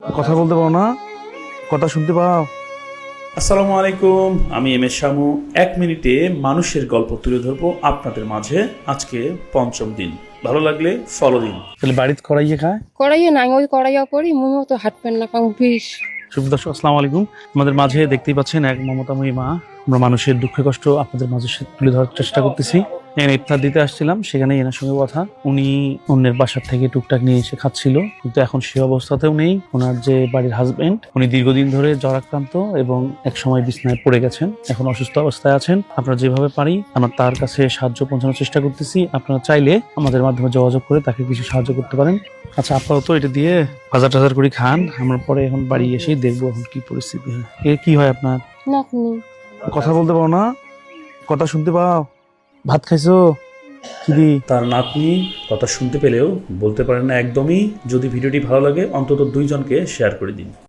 কথা বলতে পারো না? কথা শুনতে পাও? আসসালামু আলাইকুম, আমি এম এস শামু। 1 মিনিটে মানুষের গল্প তুলে ধরবো আপনাদের মাঝে। আজকে পঞ্চম দিন। ভালো লাগলে ফলো দিন। তাহলে বাড়িতে করাইয়ে খায়? করাইয়া নাই, ওই করাইয়া করি মুমিও তো হাঁটবেন না কারণ বিষ। শুভ দর্শক, আসসালামু আলাইকুম। আমাদের মাঝে দেখতেই পাচ্ছেন এক মমতাময়ী মা। আমরা মানুষের দুঃখ কষ্ট আপনাদের মাঝে তুলে ধরার চেষ্টা করতেছি। এখানে ইফতার দিতে আসছিলাম, সেখানে এনার সঙ্গে কথা। উনি অন্যের বাসার থেকে টুকটাক নিয়ে এসে খাচ্ছিল, কিন্তু এখন সে অবস্থাতেও নেই। ওনার যে বাড়ির হাজবেন্ড, উনি দীর্ঘদিন ধরে জ্বর আক্রান্ত এবং এক সময় বিছনায় পড়ে গেছেন, এখন অসুস্থ অবস্থায় আছেন। আমরা যেভাবে পারি আমরা তার কাছে সাহায্য পৌঁছানোর চেষ্টা করতেছি। আপনারা চাইলে আমাদের মাধ্যমে যোগাযোগ করে তাকে কিছু সাহায্য করতে পারেন। আচ্ছা, আপাতত এটা দিয়ে বাজার টাজার করে খান, আমরা পরে এখন বাড়ি এসেই দেখবো এখন কি পরিস্থিতি হয়। এ কি হয় আপনার? নাতনি কথা বলতে পারো না? কথা শুনতে পাও? ভাত খাইছো? কি তার নাতনি কথা শুনতে পেলেও বলতে পারেন না একদমই। যদি ভিডিওটি ভালো লাগে অন্তত 2 জনকে শেয়ার করে দিন।